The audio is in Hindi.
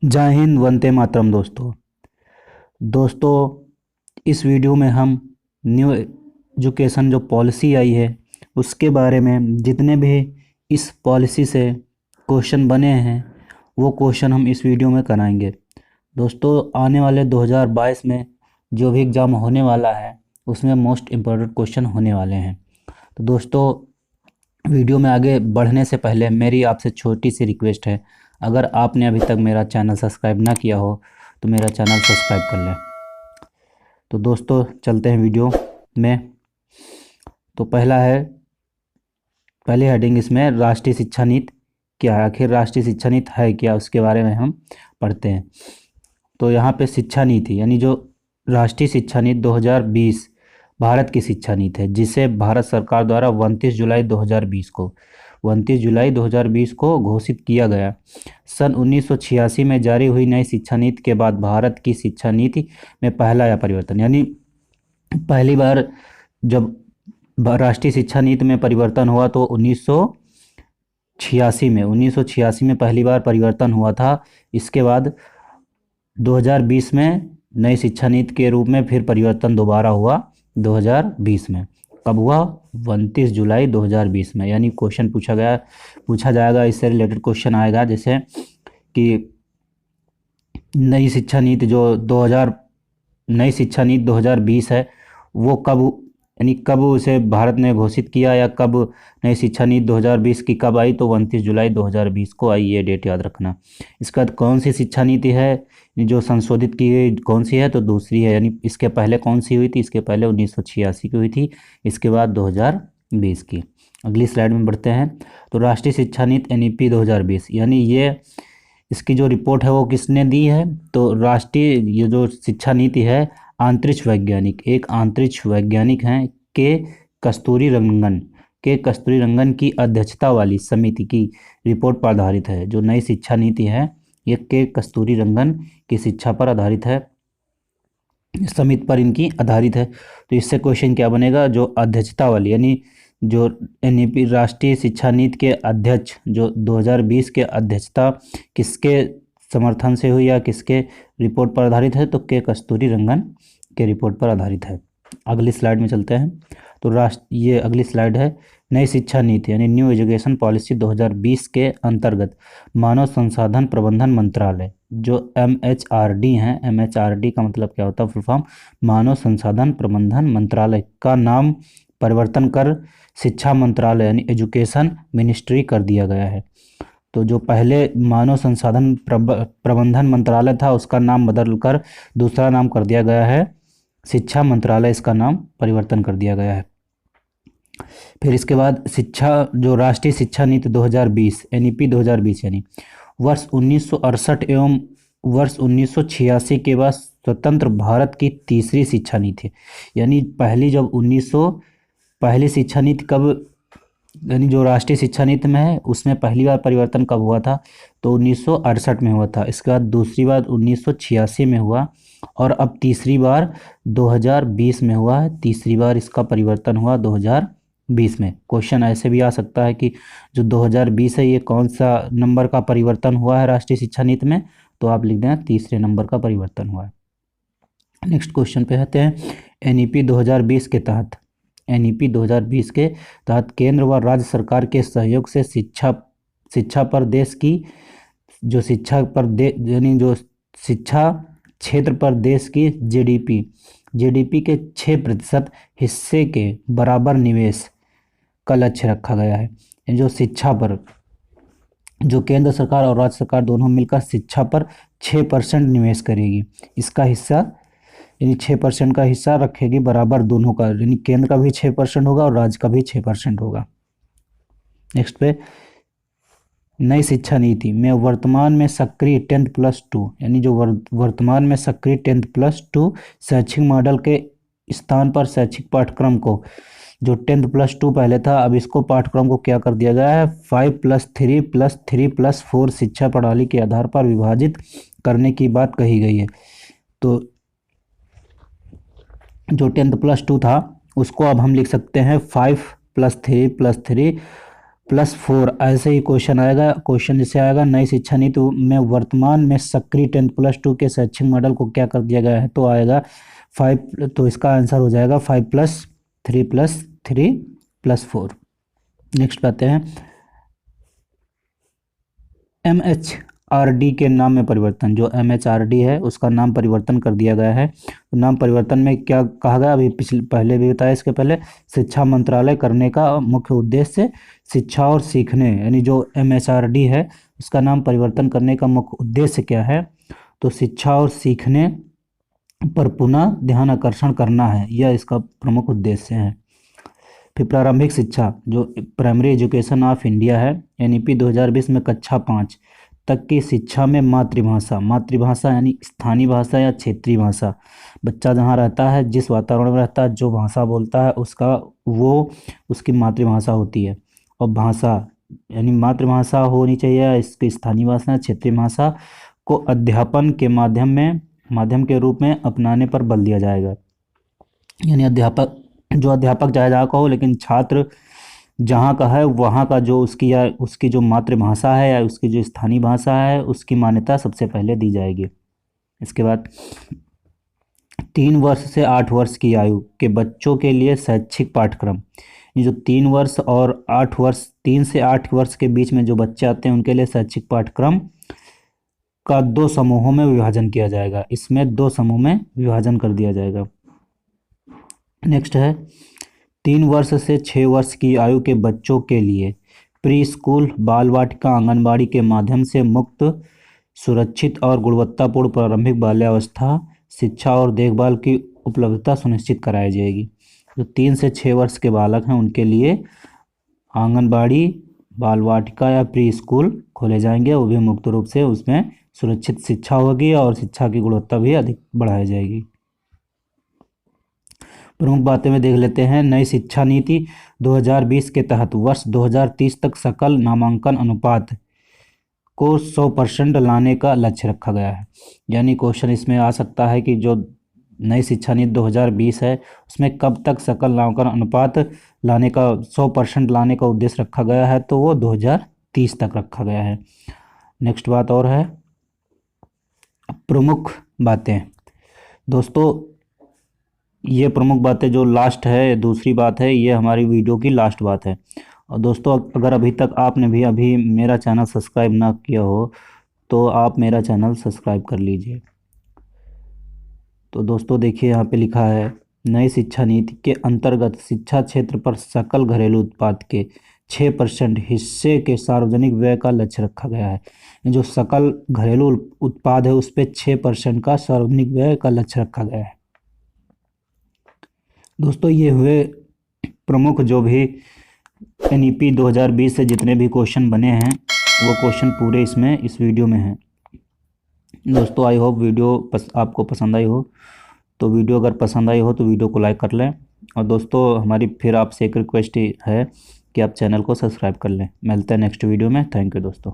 जय हिंद, वंदे मातरम। दोस्तों इस वीडियो में हम न्यू एजुकेशन जो पॉलिसी आई है उसके बारे में जितने भी इस पॉलिसी से क्वेश्चन बने हैं वो क्वेश्चन हम इस वीडियो में कराएंगे। दोस्तों आने वाले 2022 में जो भी एग्ज़ाम होने वाला है उसमें मोस्ट इम्पोर्टेंट क्वेश्चन होने वाले हैं। तो दोस्तों वीडियो में आगे बढ़ने से पहले मेरी आपसे छोटी सी रिक्वेस्ट है, अगर आपने अभी तक मेरा चैनल सब्सक्राइब ना किया हो तो मेरा चैनल सब्सक्राइब कर लें। तो दोस्तों चलते हैं वीडियो में। तो पहली हेडिंग इसमें राष्ट्रीय शिक्षा नीति क्या है। आखिर राष्ट्रीय शिक्षा नीति है क्या, उसके बारे में हम पढ़ते हैं। तो यहाँ पे शिक्षा नीति यानी जो राष्ट्रीय शिक्षा नीति 2020 भारत की शिक्षा नीति है, जिसे भारत सरकार द्वारा 29 जुलाई 2020 को घोषित किया गया। सन 1986 में जारी हुई नई शिक्षा नीति के बाद भारत की शिक्षा नीति में पहला यह परिवर्तन, यानी पहली बार जब राष्ट्रीय शिक्षा नीति में परिवर्तन हुआ तो 1986 में पहली बार परिवर्तन हुआ था। इसके बाद 2020 में नई शिक्षा नीति के रूप में फिर परिवर्तन दोबारा हुआ 2020 में। कब हुआ? 29 जुलाई 2020 में। यानी क्वेश्चन पूछा जाएगा, इससे रिलेटेड क्वेश्चन आएगा, जैसे कि नई शिक्षा नीति 2020 है वो कब, यानी कब उसे भारत ने घोषित किया, या कब नई शिक्षा नीति 2020 की कब आई, तो 29 जुलाई 2020 को आई। ये डेट याद रखना। इसके बाद कौन सी शिक्षा नीति है जो संशोधित की गई, कौन सी है, तो दूसरी है। यानी इसके पहले कौन सी हुई थी? इसके पहले 1986 की हुई थी, इसके बाद 2020 की। अगली स्लाइड में बढ़ते हैं। तो राष्ट्रीय शिक्षा नीति NEP 2020, यानी ये इसकी जो रिपोर्ट है वो किसने दी है? तो राष्ट्रीय ये जो शिक्षा नीति है एक अंतरिक्ष वैज्ञानिक हैं के कस्तूरी रंगन की अध्यक्षता वाली समिति की रिपोर्ट पर आधारित है। जो नई शिक्षा नीति है ये के कस्तूरी रंगन की शिक्षा पर आधारित है, समिति पर इनकी आधारित है। तो इससे क्वेश्चन क्या बनेगा? जो अध्यक्षता वाली, यानी जो NEP राष्ट्रीय शिक्षा नीति के अध्यक्ष जो 2020 के अध्यक्षता किसके समर्थन से हुई या किसके रिपोर्ट पर आधारित है? तो के कस्तूरी रंगन के रिपोर्ट पर आधारित है। अगली स्लाइड में चलते हैं। तो ये अगली स्लाइड है। नई शिक्षा नीति यानी न्यू एजुकेशन पॉलिसी 2020 के अंतर्गत मानव संसाधन प्रबंधन मंत्रालय जो MHRD हैं, MHRD का मतलब क्या होता है? फुल फॉर्म मानव संसाधन प्रबंधन मंत्रालय का नाम परिवर्तन कर शिक्षा मंत्रालय यानी एजुकेशन मिनिस्ट्री कर दिया गया है। तो जो पहले मानव संसाधन प्रबंधन मंत्रालय था उसका नाम बदलकर दूसरा नाम कर दिया गया है शिक्षा मंत्रालय, इसका नाम परिवर्तन कर दिया गया है। फिर इसके बाद जो राष्ट्रीय शिक्षा नीति 2020 NEP 2020 यानी वर्ष 1968 एवं वर्ष 1986 के बाद स्वतंत्र भारत की तीसरी शिक्षा नीति, यानी पहली शिक्षा नीति कब, यानी जो राष्ट्रीय शिक्षा नीति में है उसमें पहली बार परिवर्तन कब हुआ था? तो 1968 में हुआ था। इसके बाद दूसरी बार 1986 में हुआ और अब तीसरी बार 2020 में हुआ है। तीसरी बार इसका परिवर्तन हुआ 2020 में। क्वेश्चन ऐसे भी आ सकता है कि जो 2020 है ये कौन सा नंबर का परिवर्तन हुआ है राष्ट्रीय शिक्षा नीति में? तो आप लिख दें तीसरे नंबर का परिवर्तन हुआ है। नेक्स्ट क्वेश्चन पे आते हैं। NEP 2020 के तहत केंद्र व राज्य सरकार के सहयोग से शिक्षा पर देश की जो शिक्षा क्षेत्र पर देश की GDP के 6% हिस्से के बराबर निवेश का लक्ष्य रखा गया है। जो शिक्षा पर जो केंद्र सरकार और राज्य सरकार दोनों मिलकर शिक्षा पर 6% निवेश करेगी, इसका हिस्सा यानी 6% का हिस्सा रखेगी बराबर दोनों का, यानी केंद्र का भी 6% होगा और राज्य का भी 6% होगा। नेक्स्ट पे नई शिक्षा नीति में वर्तमान में सक्रिय 10+2 यानी जो वर्तमान में सक्रिय 10+2 शैक्षिक मॉडल के स्थान पर शैक्षिक पाठ्यक्रम को, जो 10+2 पहले था अब इसको पाठ्यक्रम को क्या कर दिया गया है? 5+3+3+4 शिक्षा प्रणाली के आधार पर विभाजित करने की बात कही गई है। तो जो 10+2 था उसको अब हम लिख सकते हैं 5+3+3 +4 ऐसे ही क्वेश्चन आएगा। क्वेश्चन जैसे आएगा नई शिक्षा नीति में वर्तमान में सक्रिय 10+2 के शैक्षिक मॉडल को क्या कर दिया गया है, तो आएगा 5। तो इसका आंसर हो जाएगा 5+3+3+4। नेक्स्ट आते हैं MHRD के नाम में परिवर्तन। जो MHRD है उसका नाम परिवर्तन कर दिया गया है। तो नाम परिवर्तन में क्या कहा गया, अभी पहले भी बताया, इसके पहले शिक्षा मंत्रालय करने का मुख्य उद्देश्य शिक्षा और सीखने, यानी जो MHRD है उसका नाम परिवर्तन करने का मुख्य उद्देश्य क्या है, तो शिक्षा और सीखने पर पुनः ध्यान आकर्षण करना है, यह इसका प्रमुख उद्देश्य है। फिर प्रारंभिक शिक्षा जो प्राइमरी एजुकेशन ऑफ इंडिया है, NEP 2020 में कक्षा 5 तक की शिक्षा में मातृभाषा यानी स्थानीय भाषा या क्षेत्रीय भाषा, बच्चा जहाँ रहता है, जिस वातावरण में रहता है, जो भाषा बोलता है उसकी मातृभाषा होती है। और भाषा यानी मातृभाषा होनी चाहिए, इसकी स्थानीय भाषा या क्षेत्रीय भाषा को अध्यापन के माध्यम के रूप में अपनाने पर बल दिया जाएगा। यानी अध्यापक चाहे जहाँ का हो, लेकिन छात्र जहाँ का है वहाँ का जो उसकी जो मातृभाषा है या उसकी जो स्थानीय भाषा है उसकी मान्यता सबसे पहले दी जाएगी। इसके बाद 3 वर्ष से 8 वर्ष की आयु के बच्चों के लिए शैक्षिक पाठ्यक्रम, ये जो 3 वर्ष और 8 वर्ष 3 से 8 वर्ष के बीच में जो बच्चे आते हैं उनके लिए शैक्षिक पाठ्यक्रम का 2 समूहों में विभाजन किया जाएगा। इसमें 2 समूह में विभाजन कर दिया जाएगा। नेक्स्ट है 3 वर्ष से 6 वर्ष की आयु के बच्चों के लिए प्री स्कूल, बाल वाटिका, आंगनबाड़ी के माध्यम से मुक्त, सुरक्षित और गुणवत्तापूर्ण प्रारंभिक बाल्यावस्था शिक्षा और देखभाल की उपलब्धता सुनिश्चित कराई जाएगी। जो 3 से 6 वर्ष के बालक हैं उनके लिए आंगनबाड़ी, बाल वाटिका या प्री स्कूल खोले जाएंगे, वो भी मुक्त रूप से, उसमें सुरक्षित शिक्षा होगी और शिक्षा की गुणवत्ता भी अधिक बढ़ाई जाएगी। प्रमुख बातें में देख लेते हैं। नई शिक्षा नीति 2020 के तहत वर्ष 2030 तक सकल नामांकन अनुपात को 100% लाने का लक्ष्य रखा गया है। यानी क्वेश्चन इसमें आ सकता है कि जो नई शिक्षा नीति 2020 है उसमें कब तक सकल नामांकन अनुपात लाने का 100% लाने का उद्देश्य रखा गया है, तो वो 2030 तक रखा गया है। नेक्स्ट बात और है प्रमुख बातें। दोस्तों ये प्रमुख बातें जो लास्ट है, दूसरी बात है, ये हमारी वीडियो की लास्ट बात है। और दोस्तों अगर अभी तक आपने भी अभी मेरा चैनल सब्सक्राइब ना किया हो तो आप मेरा चैनल सब्सक्राइब कर लीजिए। तो दोस्तों देखिए यहाँ पे लिखा है नई शिक्षा नीति के अंतर्गत शिक्षा क्षेत्र पर सकल घरेलू उत्पाद के 6% हिस्से के सार्वजनिक व्यय का लक्ष्य रखा गया है। जो सकल घरेलू उत्पाद है उस पर 6% का सार्वजनिक व्यय का लक्ष्य रखा गया है। दोस्तों ये हुए प्रमुख जो भी NEP 2020 से जितने भी क्वेश्चन बने हैं वो क्वेश्चन पूरे इस वीडियो में हैं। दोस्तों आई होप वीडियो आपको पसंद आई हो। तो वीडियो अगर पसंद आई हो तो वीडियो को लाइक कर लें। और दोस्तों हमारी फिर आपसे एक रिक्वेस्ट है कि आप चैनल को सब्सक्राइब कर लें। मिलते हैं नेक्स्ट वीडियो में। थैंक यू दोस्तों।